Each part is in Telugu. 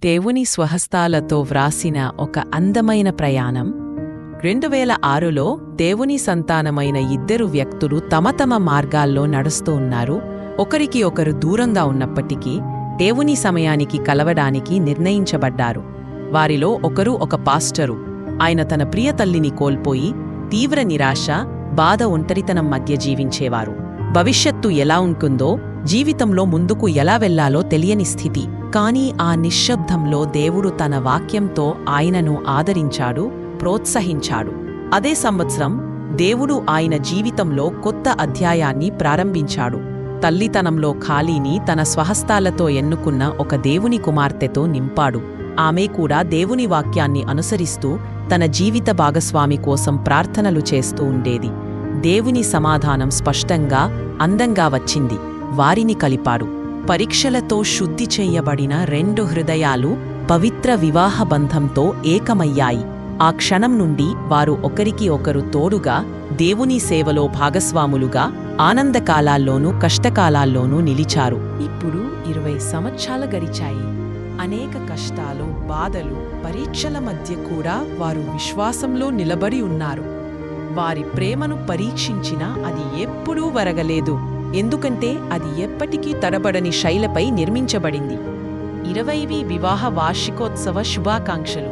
దేవుని స్వహస్తాలతో వ్రాసిన ఒక అందమైన ప్రయాణం. 2006లో దేవుని సంతానమైన ఇద్దరు వ్యక్తులు తమ తమ మార్గాల్లో నడుస్తూ ఉన్నారు. ఒకరికి ఒకరు దూరంగా ఉన్నప్పటికీ దేవుని సమయానికి కలవడానికి నిర్ణయించబడ్డారు. వారిలో ఒకరు ఒక పాస్టరు. ఆయన తన ప్రియ తల్లిని కోల్పోయి తీవ్ర నిరాశ, బాధ, ఒంటరితనం మధ్య జీవించేవారు. భవిష్యత్తు ఎలా ఉంటుందో, జీవితంలో ముందుకు ఎలా వెళ్లాలో తెలియని స్థితి. కానీ ఆ నిశ్శబ్దంలో దేవుడు తన వాక్యంతో ఆయనను ఆదరించాడు, ప్రోత్సహించాడు. అదే సంవత్సరం దేవుడు ఆయన జీవితంలో కొత్త అధ్యాయాన్ని ప్రారంభించాడు. తల్లితనంలో ఖాళీని తన స్వహస్తాలతో ఎన్నుకున్న ఒక దేవుని కుమార్తెతో నింపాడు. ఆమె కూడా దేవుని వాక్యాన్ని అనుసరిస్తూ తన జీవిత భాగస్వామి కోసం ప్రార్థనలు చేస్తూ ఉండేది. దేవుని సమాధానం స్పష్టంగా, అందంగా వచ్చింది. వారిని కలిపాడు. పరీక్షలతో శుద్ధి చెయ్యబడిన రెండు హృదయాలు పవిత్ర వివాహ బంధంతో ఏకమయ్యాయి. ఆ క్షణం నుండి వారు ఒకరికి ఒకరు తోడుగా, దేవుని సేవలో భాగస్వాములుగా, ఆనందకాలాల్లోనూ కష్టకాలాల్లోనూ నిలిచారు. ఇప్పుడు 20 సంవత్సరాలు గడిచాయి. అనేక కష్టాలు, బాధలు, పరీక్షల మధ్య కూడా వారు విశ్వాసంలో నిలబడి ఉన్నారు. వారి ప్రేమను పరీక్షించినా అది ఎప్పుడూ వరగలేదు. ఎందుకంటే అది ఎప్పటికీ తడబడని శైలిపై నిర్మించబడింది. 20వ వివాహ వార్షికోత్సవ శుభాకాంక్షలు.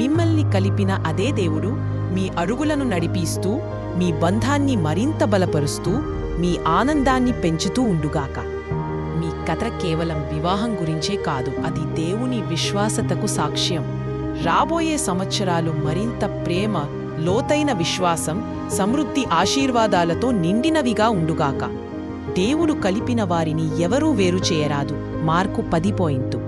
మిమ్మల్ని కలిపిన అదే దేవుడు మీ అడుగులను నడిపిస్తూ, మీ బంధాన్ని మరింత బలపరుస్తూ, మీ ఆనందాన్ని పెంచుతూ ఉండుగాక. మీ కథ కేవలం వివాహం గురించే కాదు, అది దేవుని విశ్వాసతకు సాక్ష్యం. రాబోయే సంవత్సరాలు మరింత ప్రేమ, లోతైన విశ్వాసం, సమృద్ధి, ఆశీర్వాదాలతో నిండినవిగా ఉండుగాక. దేవుడు కలిపిన వారిని ఎవరూ వేరు చేయరాదు. మార్కు 10.